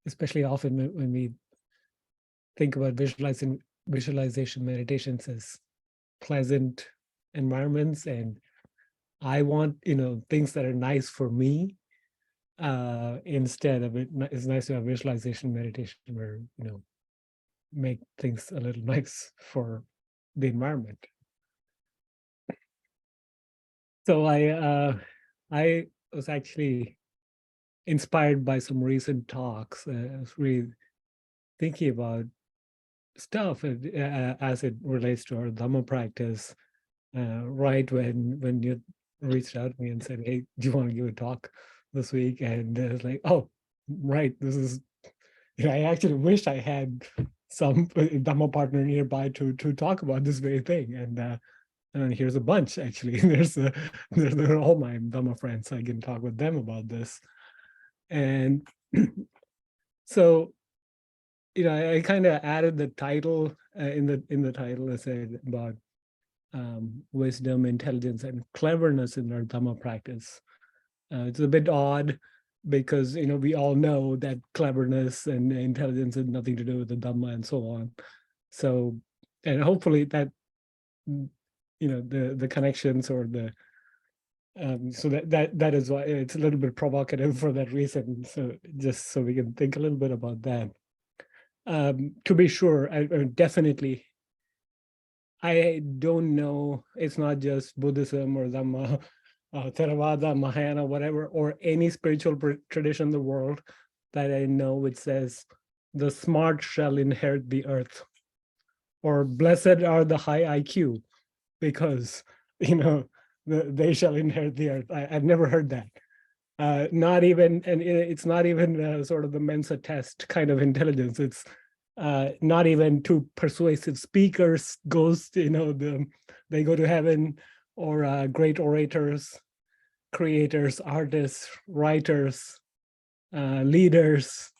especially often when we think about visualization meditations as pleasant environments, and I want, things that are nice for me, instead of it. It's nice to have visualization meditation where, make things a little nice for the environment. So I was actually inspired by some recent talks. I was really thinking about stuff as it relates to our Dhamma practice. Right when you reached out to me and said, "Hey, do you want to give a talk this week?" And I was like, "Oh, right, this is." I actually wish I had some Dhamma partner nearby to talk about this very thing. And here's a bunch actually. They're all my Dhamma friends. I can talk with them about this. And so, I kind of added the title in the title. I said about wisdom, intelligence, and cleverness in our Dhamma practice. It's a bit odd because we all know that cleverness and intelligence has nothing to do with the Dhamma and so on. So, and hopefully that the connections or the so that is why it's a little bit provocative for that reason. So just so we can think a little bit about that. To be sure, I definitely. I don't know. It's not just Buddhism or Dhamma, Theravada, Mahayana, whatever, or any spiritual tradition in the world that I know which says the smart shall inherit the earth, or blessed are the high IQ, because they shall inherit the earth. I've never heard that. Not even, and it's not even sort of the Mensa test kind of intelligence. It's not even two persuasive speakers goes, they go to heaven, or great orators, creators, artists, writers, leaders,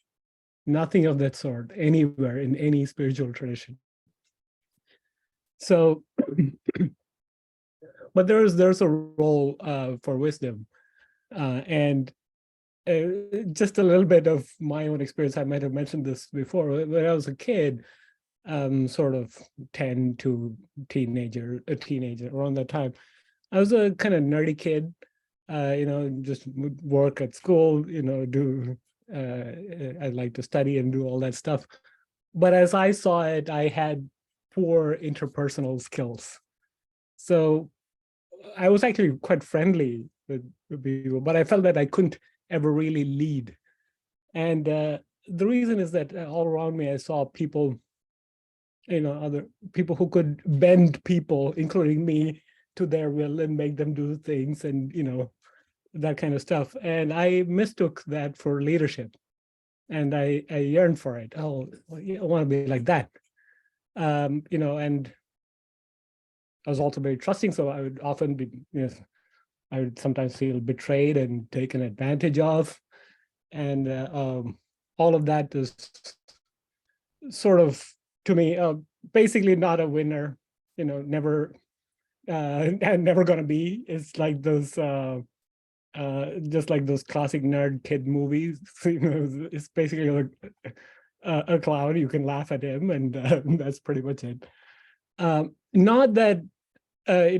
nothing of that sort anywhere in any spiritual tradition. So, but there's a role for wisdom, and just a little bit of my own experience. I might have mentioned this before. When I was a kid, sort of 10 to a teenager around that time, I was a kind of nerdy kid. Just would work at school. I'd like to study and do all that stuff. But as I saw it, I had poor interpersonal skills. So I was actually quite friendly with people, but I felt that I couldn't ever really lead. And the reason is that all around me, I saw people, other people who could bend people, including me, to their will and make them do things and, that kind of stuff. And I mistook that for leadership. And I yearned for it. Oh, I want to be like that. And I was also very trusting. So I would often be, I would sometimes feel betrayed and taken advantage of. And all of that is sort of, to me, basically not a winner, never, and never going to be. It's like those, just like those classic nerd kid movies. It's basically a clown. You can laugh at him, and that's pretty much it. Not that, I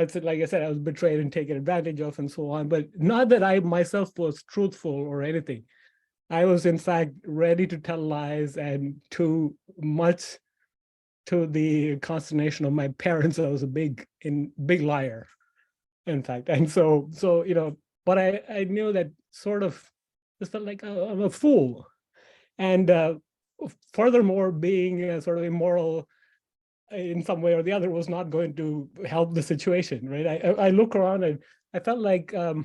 said, like I said, I was betrayed and taken advantage of and so on, but not that I myself was truthful or anything. I was, in fact, ready to tell lies, and too much to the consternation of my parents. I was a big liar, in fact. And so, but I knew that sort of, just felt like I'm a fool. And furthermore, being sort of immoral in some way or the other was not going to help the situation, right? I look around and I felt like, so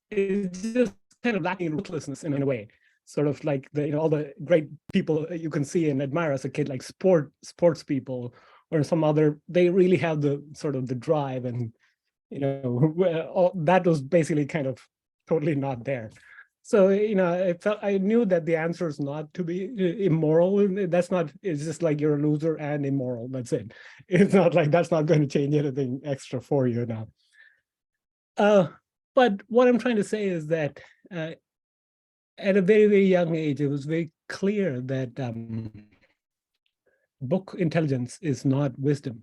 it's just kind of lacking in ruthlessness in a way, sort of like all the great people you can see and admire as a kid, like sports people or some other, they really have the sort of the drive, and that was basically kind of totally not there. So, I knew that the answer is not to be immoral. That's not, it's just like you're a loser and immoral. That's it. It's not like that's not going to change anything extra for you now. But what I'm trying to say is that at a very, very young age, it was very clear that book intelligence is not wisdom.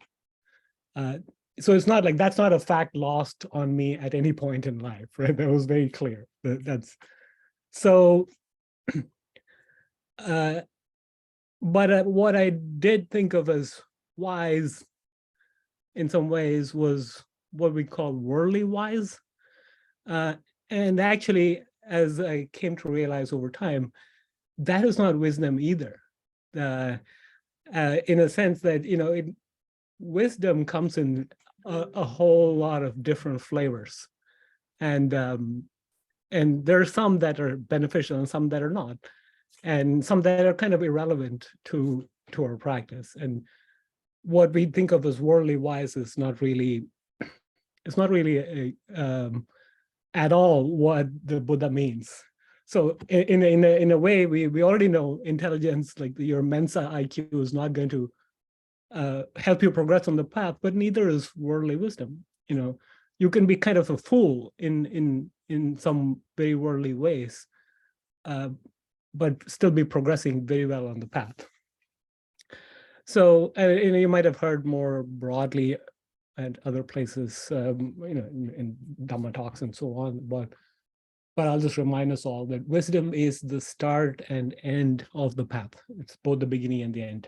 So it's not like that's not a fact lost on me at any point in life, right? That was very clear. That's so. But what I did think of as wise in some ways was what we call worldly wise. And actually, as I came to realize over time, that is not wisdom either. In a sense that, wisdom comes in a whole lot of different flavors. And there are some that are beneficial and some that are not, and some that are kind of irrelevant to our practice. And what we think of as worldly wise is not really, it's not really at all what the Buddha means. So in a way, we already know intelligence, like your Mensa IQ, is not going to help you progress on the path, but neither is worldly wisdom. You can be kind of a fool in some very worldly ways, but still be progressing very well on the path. So you might have heard more broadly at other places, in Dhamma talks and so on, but I'll just remind us all that wisdom is the start and end of the path. It's both the beginning and the end.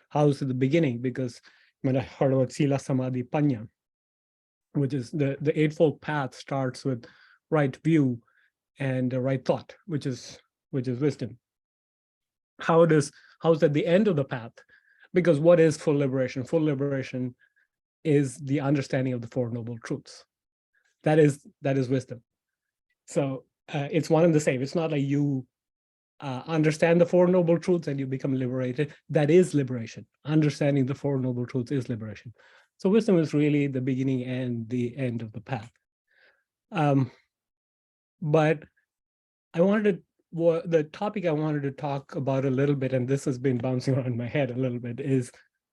How is it the beginning? Because you might have heard about Sila, Samadhi, Panya, which is the Eightfold Path starts with right view and the right thought, which is wisdom. How is that the end of the path? Because what is full liberation? Full liberation is the understanding of the Four Noble Truths. That is wisdom. So it's one and the same. It's not like you understand the Four Noble Truths and you become liberated. That is liberation. Understanding the Four Noble Truths is liberation. So wisdom is really the beginning and the end of the path. But the topic I wanted to talk about a little bit, and this has been bouncing around my head a little bit, is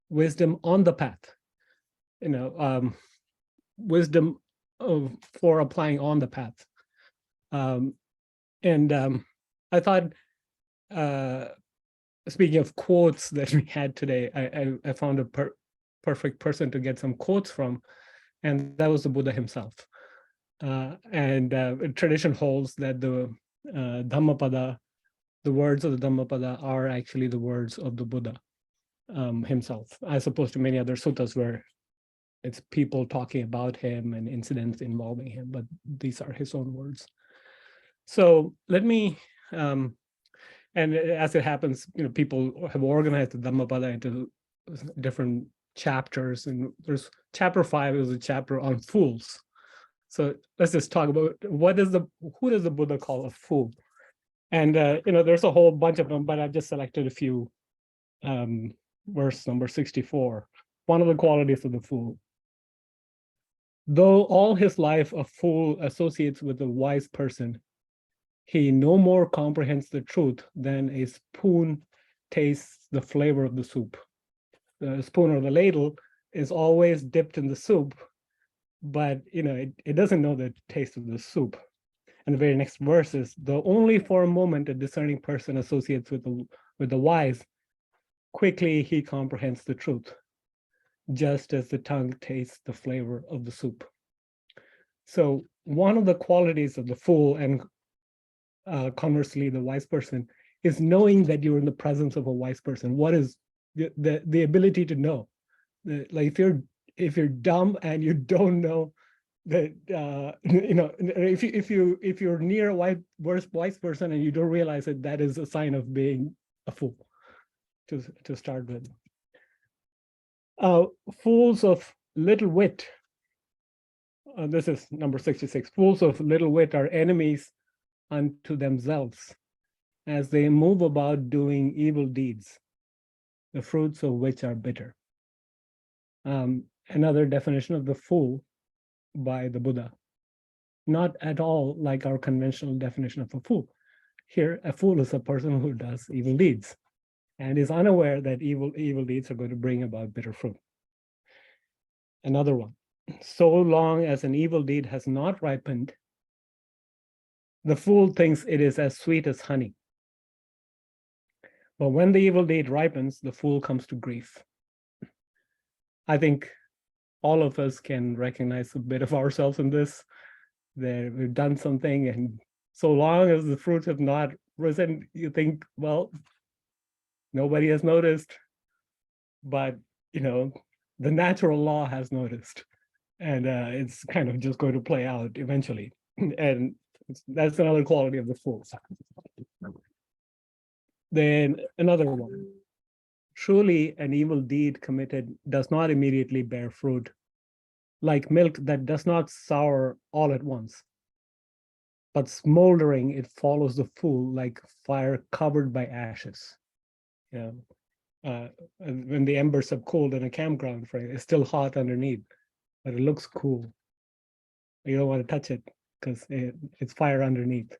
wisdom on the path. Wisdom for applying on the path. I thought, speaking of quotes that we had today, I found a perfect person to get some quotes from, and that was the Buddha himself. Tradition holds that the Dhammapada, the words of the Dhammapada, are actually the words of the Buddha himself, as opposed to many other suttas where it's people talking about him and incidents involving him, but these are his own words. So let me, and as it happens, people have organized the Dhammapada into different chapters, and there's chapter 5 is a chapter on fools. So let's just talk about who does the Buddha call a fool? And there's a whole bunch of them, but I've just selected a few. Verse number 64. One of the qualities of the fool. Though all his life a fool associates with a wise person, he no more comprehends the truth than a spoon tastes the flavor of the soup. The spoon or the ladle is always dipped in the soup, but it doesn't know the taste of the soup. And the very next verse is, though only for a moment a discerning person associates with the wise, quickly he comprehends the truth, just as the tongue tastes the flavor of the soup. So one of the qualities of the fool, and conversely the wise person, is knowing that you're in the presence of a wise person. What is the ability to know? Like if you're dumb and you don't know that if you're near a wise person and you don't realize it, that is a sign of being a fool. To start with, fools of little wit. This is number 66. Fools of little wit are enemies unto themselves, as they move about doing evil deeds, the fruits of which are bitter. Another definition of the fool by the Buddha, not at all like our conventional definition of a fool. Here, a fool is a person who does evil deeds and is unaware that evil deeds are going to bring about bitter fruit. Another one, so long as an evil deed has not ripened, The fool thinks it is as sweet as honey. But when the evil deed ripens, the fool comes to grief. I think all of us can recognize a bit of ourselves in this, that we've done something, and so long as the fruits have not risen, you think, well, nobody has noticed. But, the natural law has noticed. And it's kind of just going to play out eventually. And that's another quality of the fool. Then another one. Truly, an evil deed committed does not immediately bear fruit, like milk that does not sour all at once. But smoldering, it follows the fool like fire covered by ashes. When the embers have cooled in a campground, it's still hot underneath, but it looks cool. You don't want to touch it because it's fire underneath.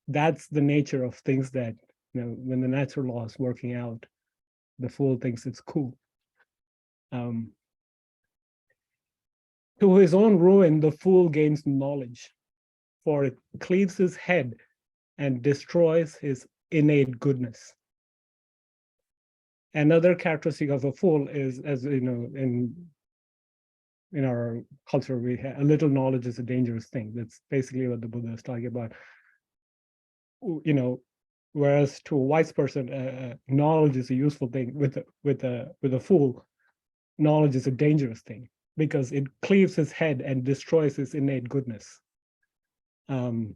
That's the nature of things that, when the natural law is working out, the fool thinks it's cool. To his own ruin, the fool gains knowledge, for it cleaves his head and destroys his innate goodness. Another characteristic of a fool is, as you know, in our culture, we have a little knowledge is a dangerous thing. That's basically what the Buddha is talking about. Whereas to a wise person, knowledge is a useful thing. With a fool, knowledge is a dangerous thing because it cleaves his head and destroys his innate goodness. So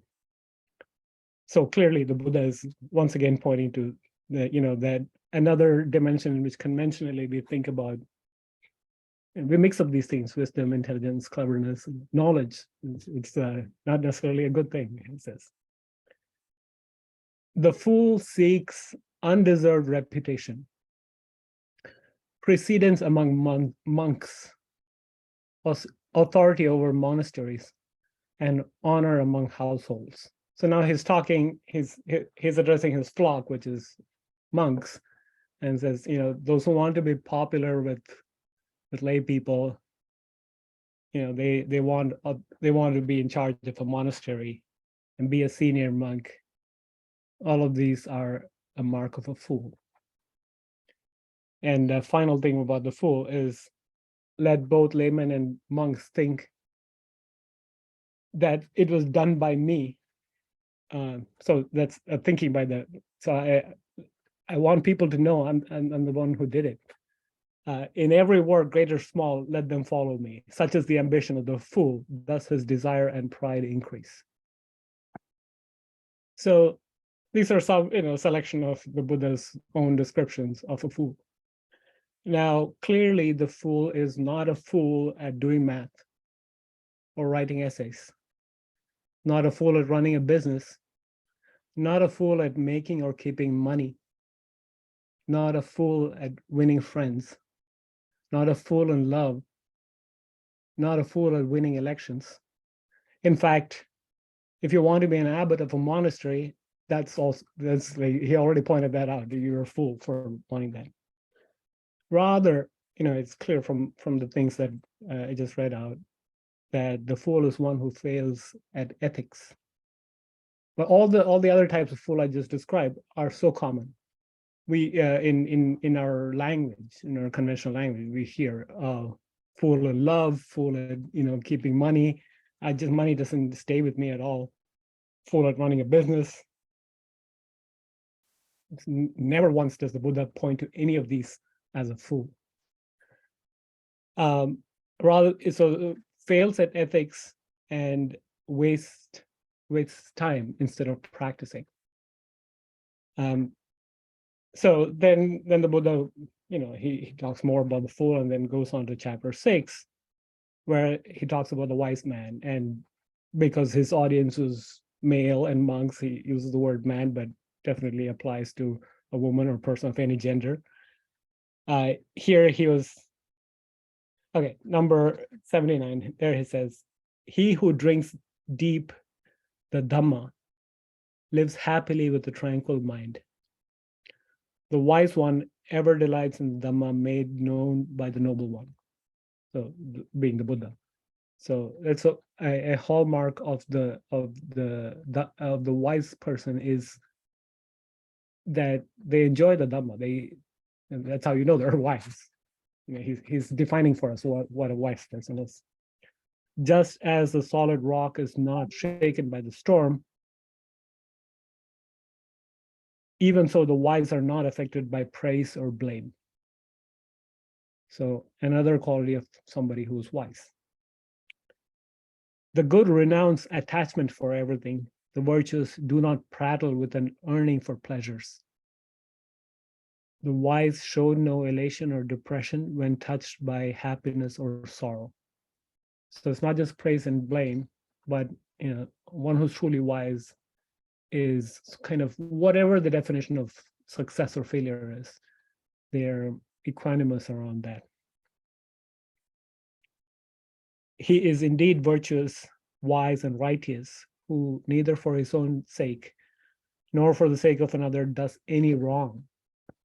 clearly, the Buddha is once again pointing to that another dimension in which conventionally we think about, and we mix up these things: wisdom, intelligence, cleverness, knowledge. It's not necessarily a good thing, it says. The fool seeks undeserved reputation, precedence among monks, authority over monasteries, and honor among households. So now he's addressing his flock, which is monks, and says, those who want to be popular with lay people, they want to be in charge of a monastery and be a senior monk. All of these are a mark of a fool. And the final thing about the fool is, let both laymen and monks think that it was done by me. So that's thinking by the. So I want people to know I'm the one who did it. In every work, great or small, let them follow me. Such is the ambition of the fool. Thus his desire and pride increase. So these are some, selection of the Buddha's own descriptions of a fool. Now, clearly, the fool is not a fool at doing math or writing essays, not a fool at running a business, not a fool at making or keeping money, not a fool at winning friends, not a fool in love, not a fool at winning elections. In fact, if you want to be an abbot of a monastery, that's like, he already pointed that out. You're a fool for wanting that. Rather, it's clear from the things that I just read out that the fool is one who fails at ethics. But all the other types of fool I just described are so common. We in our language, in our conventional language, we hear fool in love, fool at keeping money. Money doesn't stay with me at all. Fool at running a business. Never once does the Buddha point to any of these as a fool. Rather, so fails at ethics and wastes time instead of practicing. So then the Buddha, he talks more about the fool and then goes on to chapter 6, where he talks about the wise man. And because his audience is male and monks, he uses the word man, but definitely applies to a woman or person of any gender. Here he was, okay, number 79, there he says, he who drinks deep the Dhamma lives happily with a tranquil mind. The wise one ever delights in the Dhamma made known by the noble one. So being the Buddha. So that's a hallmark of the wise person is that they enjoy the Dhamma. And that's how you know they're wise. He's defining for us what a wise person is. Just as the solid rock is not shaken by the storm, even so the wise are not affected by praise or blame. So another quality of somebody who's wise. The good renounce attachment for everything. The virtuous do not prattle with an earning for pleasures. The wise show no elation or depression when touched by happiness or sorrow. So it's not just praise and blame, but one who's truly wise is kind of whatever the definition of success or failure is, they're equanimous around that. He is indeed virtuous, wise, and righteous, who neither for his own sake nor for the sake of another does any wrong.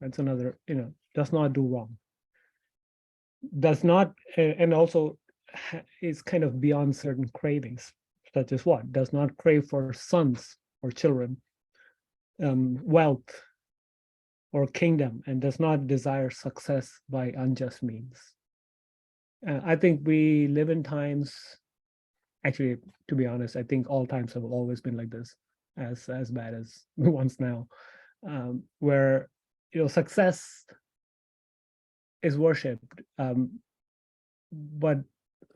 That's another, does not do wrong. Does not, and also is kind of beyond certain cravings, such as what? Does not crave for sons or children, wealth or kingdom, and does not desire success by unjust means. I think we live in times, actually, to be honest, I think all times have always been like this, as bad as the ones now, where success is worshipped, but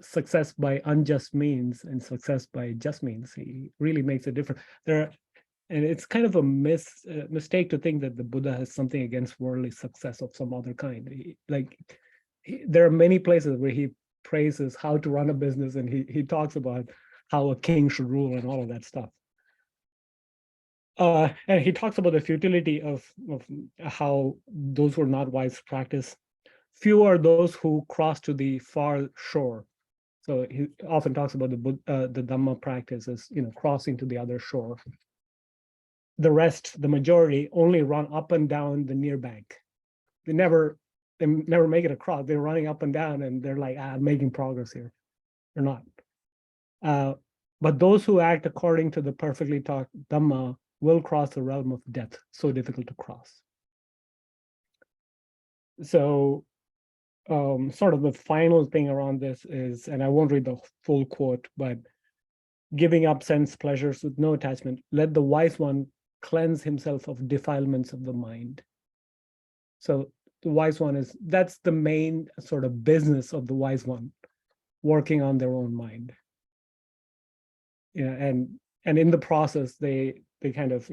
success by unjust means and success by just means, he really makes a difference. And it's kind of a mistake to think that the Buddha has something against worldly success of some other kind. There are many places where he praises how to run a business, and he talks about how a king should rule and all of that stuff. And he talks about the futility of how those who are not wise practice. Few are those who cross to the far shore. So he often talks about the Dhamma practice as crossing to the other shore. The rest, the majority, only run up and down the near bank. They never make it across. They're running up and down, and they're like, I'm making progress here. They're not. But those who act according to the perfectly taught Dhamma will cross the realm of death, so difficult to cross. So sort of the final thing around this is, and I won't read the full quote, but giving up sense pleasures with no attachment, let the wise one cleanse himself of defilements of the mind. So the wise one that's the main sort of business of the wise one, working on their own mind. And in the process, they kind of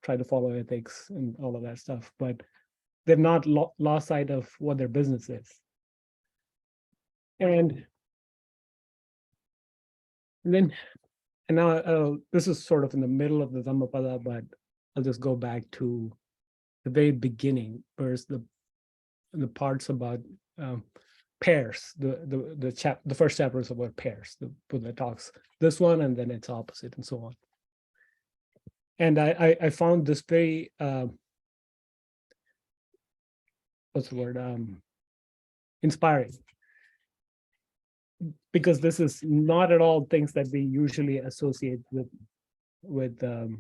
try to follow ethics and all of that stuff, but they've not lost sight of what their business is. And now this is sort of in the middle of the Dhammapada, but I'll just go back to the very beginning, where's the parts about pairs. The first chapter is about pairs. The Buddha talks this one, and then its opposite, and so on. And I found this very what's the word? Inspiring, because this is not at all things that we usually associate with the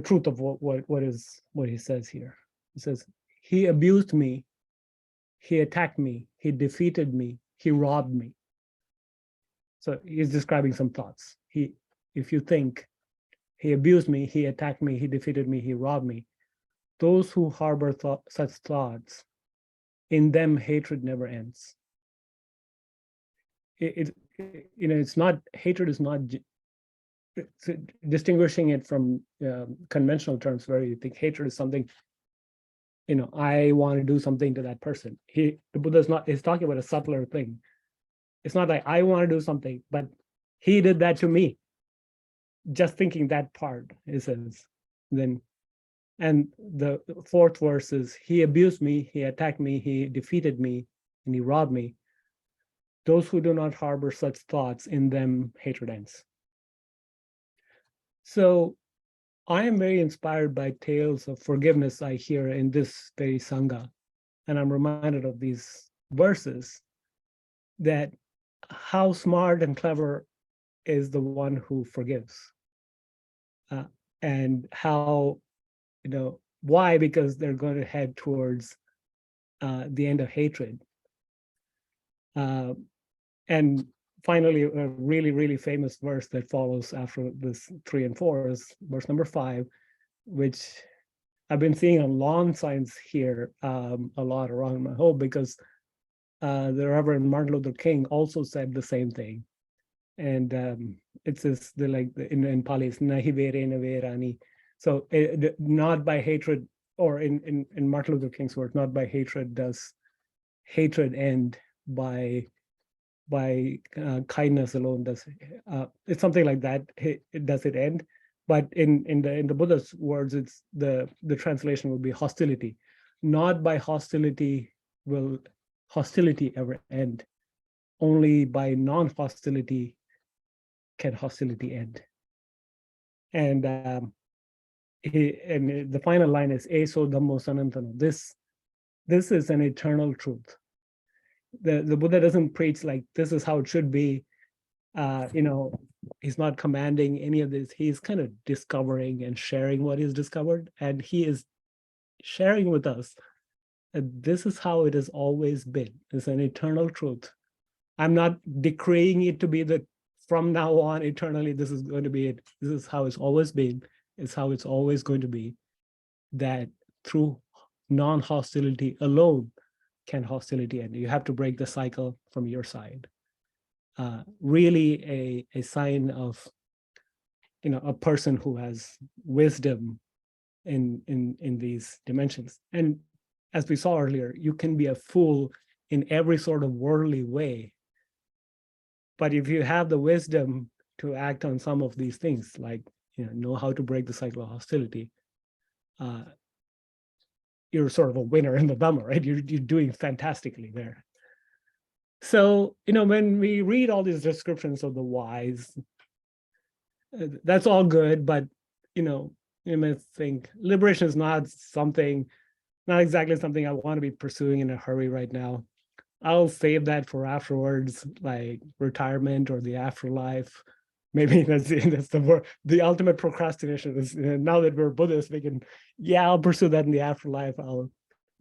truth of what he says here. He says, he abused me, he attacked me, he defeated me, he robbed me. So he's describing some thoughts. If you think, he abused me, he attacked me, he defeated me, he robbed me. Those who harbor such thoughts, in them hatred never ends. It's not, hatred is not, distinguishing it from conventional terms where you think hatred is something, I want to do something to that person. The Buddha is talking about a subtler thing. It's not like I want to do something, but he did that to me. Just thinking that part, it says, then. And the fourth verse is, he abused me, he attacked me, he defeated me, and he robbed me. Those who do not harbor such thoughts, in them hatred ends. So I am very inspired by tales of forgiveness I hear in this very sangha. And I'm reminded of these verses that how smart and clever is the one who forgives, uh, and how, why? Because they're going to head towards the end of hatred. Uh, and finally, a really, really famous verse that follows after this 3 and 4 is verse number 5, which I've been seeing on lawn signs here a lot around my home, because the Reverend Martin Luther King also said the same thing. And it says, in Pali, it's nahi vere na verani. So not by hatred, or in Martin Luther King's words, not by hatred does hatred end, by kindness alone does. It's something like that. Does it end? But in the Buddha's words, it's the translation would be hostility. Not by hostility will hostility ever end. Only by non-hostility can hostility end. And the final line is "Eso Dhammo Sanantano." This is an eternal truth. The Buddha doesn't preach like this is how it should be. He's not commanding any of this. He's kind of discovering and sharing what he's discovered, and he is sharing with us that this is how it has always been. It's an eternal truth. I'm not decreeing it to be that from now on eternally this is going to be it. This is how it's always been. It's how it's always going to be. That through non-hostility alone can hostility end. You have to break the cycle from your side. Really a sign of a person who has wisdom in these dimensions. And as we saw earlier, you can be a fool in every sort of worldly way, but if you have the wisdom to act on some of these things, like know how to break the cycle of hostility, you're sort of a winner in the Dhamma, right? You're doing fantastically there. So, when we read all these descriptions of the wise, that's all good, but, you may think liberation is not exactly something I want to be pursuing in a hurry right now. I'll save that for afterwards, like retirement or the afterlife. Maybe that's the ultimate procrastination is, now that we're Buddhists, we can, I'll pursue that in the afterlife. I'll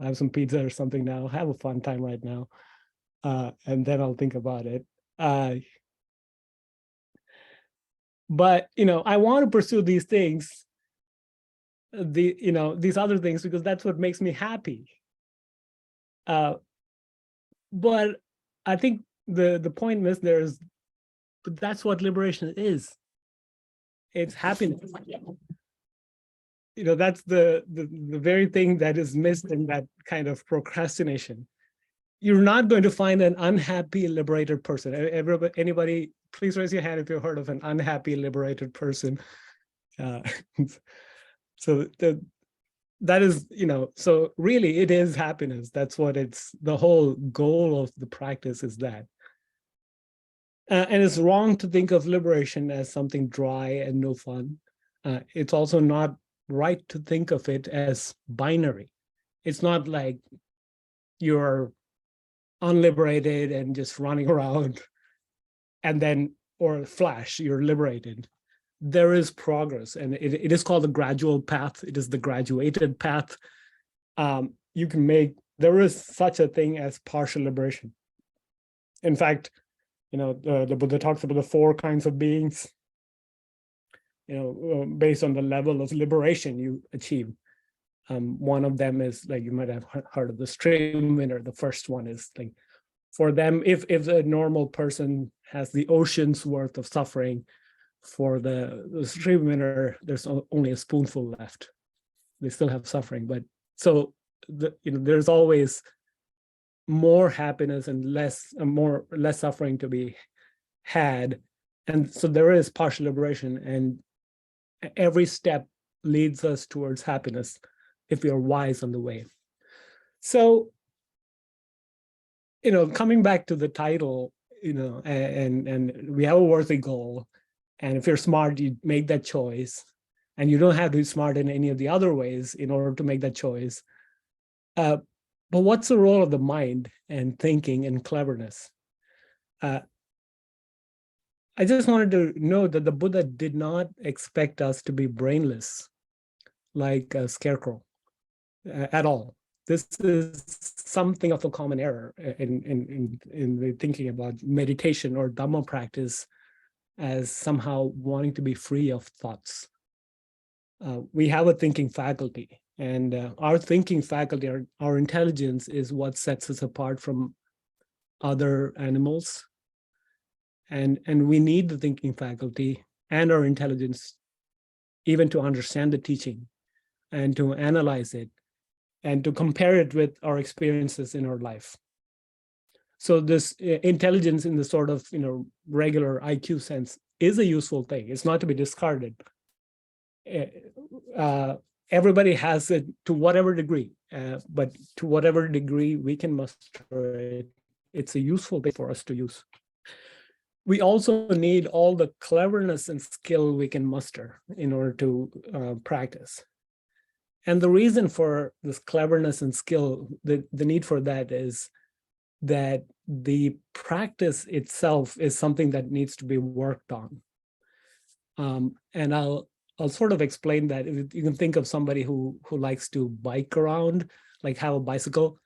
have some pizza or something now, have a fun time right now. And then I'll think about it. But I want to pursue these things, these other things, because that's what makes me happy. But I think the point missed there is, but that's what liberation is. It's happiness. That's the very thing that is missed in that kind of procrastination. You're not going to find an unhappy liberated person. Anybody, please raise your hand if you've heard of an unhappy liberated person. So that is, so really it is happiness. That's what the whole goal of the practice is that. And it's wrong to think of liberation as something dry and no fun. It's also not right to think of it as binary. It's not like you're unliberated and just running around and then, or flash, you're liberated. There is progress, and it is called the gradual path. It is the graduated path. There is such a thing as partial liberation. In fact, the Buddha talks about the 4 kinds of beings, based on the level of liberation you achieve. One of them is, like, you might have heard of the stream winner. The first one is, like, for them, if a normal person has the ocean's worth of suffering, for the stream winner, there's only a spoonful left. They still have suffering, but so there's always more happiness and less suffering to be had, and so there is partial liberation, and every step leads us towards happiness if we are wise on the way. So, coming back to the title, and we have a worthy goal, and if you're smart, you make that choice, and you don't have to be smart in any of the other ways in order to make that choice. But what's the role of the mind and thinking and cleverness? I just wanted to know that the Buddha did not expect us to be brainless like a scarecrow at all. This is something of a common error in the thinking about meditation or Dhamma practice as somehow wanting to be free of thoughts. We have a thinking faculty, and our thinking faculty, our intelligence is what sets us apart from other animals. And we need the thinking faculty and our intelligence even to understand the teaching and to analyze it and to compare it with our experiences in our life. So this intelligence in the sort of regular IQ sense is a useful thing. It's not to be discarded. Everybody has it to whatever degree, but to whatever degree we can muster it, it's a useful thing for us to use. We also need all the cleverness and skill we can muster in order to practice. And the reason for this cleverness and skill, the need for that is that the practice itself is something that needs to be worked on. And I'll sort of explain that. You can think of somebody who likes to bike around, like have a bicycle,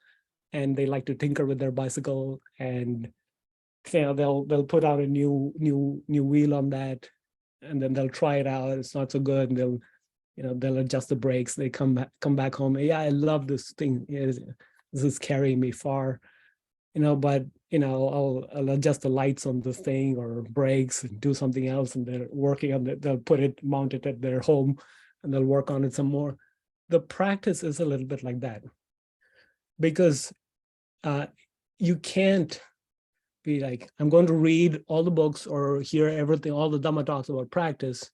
and they like to tinker with their bicycle, and they'll put out a new wheel on that, and then they'll try it out. It's not so good, and they'll adjust the brakes. They come back home. Yeah, I love this thing. This is carrying me far, but I'll adjust the lights on this thing or brakes and do something else, and they're working on it. They'll mount it at their home, and they'll work on it some more. The practice is a little bit like that, because you can't be like, I'm going to read all the books or hear everything, all the Dhamma talks about practice,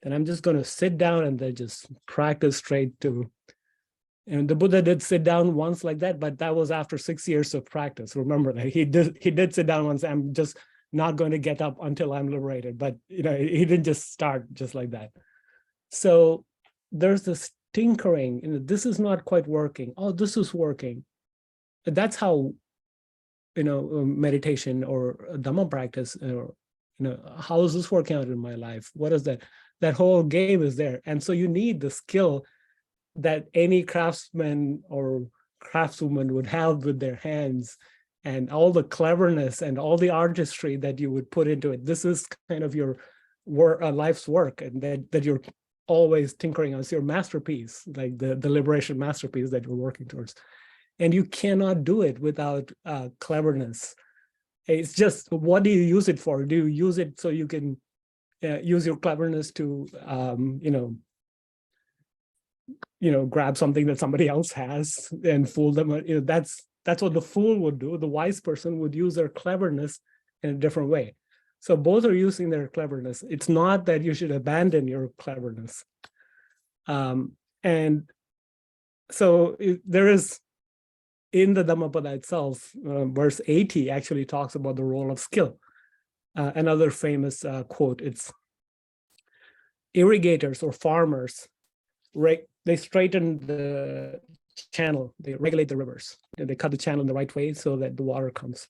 and I'm just going to sit down and then just practice straight to. And the Buddha did sit down once like that, but that was after 6 years of practice. Remember that he did sit down once. I'm just not going to get up until I'm liberated. But he didn't just start just like that. So there's this tinkering. This is not quite working. Oh, this is working. That's how meditation or Dhamma practice, or how is this working out in my life? What is that? That whole game is there, and so you need the skill that any craftsman or craftswoman would have with their hands, and all the cleverness and all the artistry that you would put into it. This is kind of your life's work, and that you're always tinkering on. It's your masterpiece, like the liberation masterpiece that you're working towards. And you cannot do it without cleverness. It's just, what do you use it for? Do you use it so you can use your cleverness to grab something that somebody else has and fool them? That's what the fool would do. The wise person would use their cleverness in a different way. So both are using their cleverness. It's not that you should abandon your cleverness. And so there is, in the Dhammapada itself, verse 80 actually talks about the role of skill. Another famous quote, it's irrigators or farmers, they straighten the channel, they regulate the rivers. They cut the channel in the right way so that the water comes.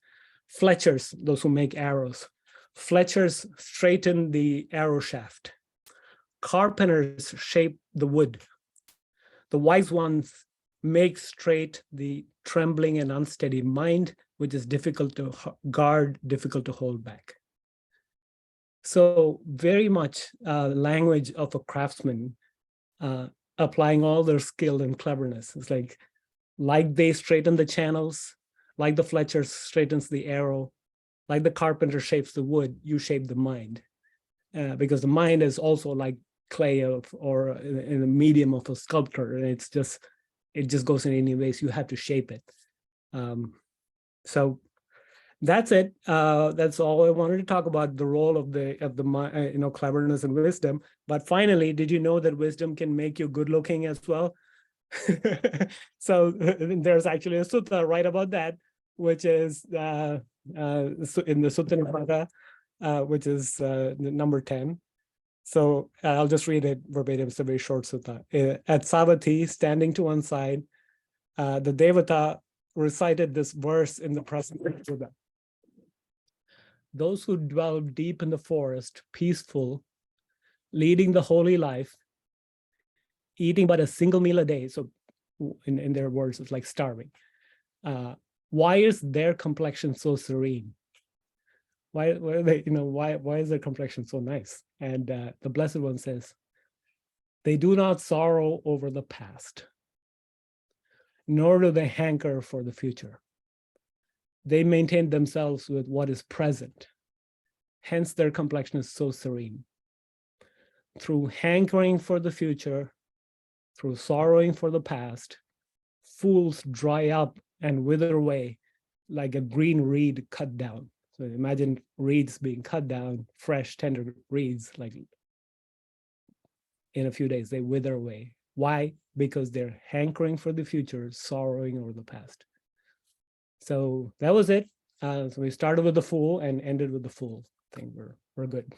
Fletchers, those who make arrows. Fletchers straighten the arrow shaft. Carpenters shape the wood. The wise ones make straight the trembling and unsteady mind, which is difficult to guard, difficult to hold back. So very much language of a craftsman, applying all their skill and cleverness. It's like they straighten the channels, like the Fletcher straightens the arrow, like the carpenter shapes the wood, you shape the mind. Because the mind is also like clay or in the medium of a sculptor, and it just goes in any ways. You have to shape it. So that's it. That's all I wanted to talk about, the role of the cleverness and wisdom. But finally, did you know that wisdom can make you good looking as well? So there's actually a sutta right about that, which is in the Sutta Nipata, which is number 10. So I'll just read it verbatim. It's a very short sutta. At Savatthi, standing to one side, the Devata recited this verse in the presence of Buddha. those who dwell deep in the forest, peaceful, leading the holy life, eating but a single meal a day. So in their words, it's like starving. Why is their complexion so serene? Why are they, why is their complexion so nice? And the Blessed One says, they do not sorrow over the past, nor do they hanker for the future. They maintain themselves with what is present. Hence, their complexion is so serene. Through hankering for the future, through sorrowing for the past, fools dry up and wither away like a green reed cut down. So imagine reeds being cut down, fresh, tender reeds, like in a few days, they wither away. Why? Because they're hankering for the future, sorrowing over the past. So that was it. So we started with the fool and ended with the fool. I think we're good.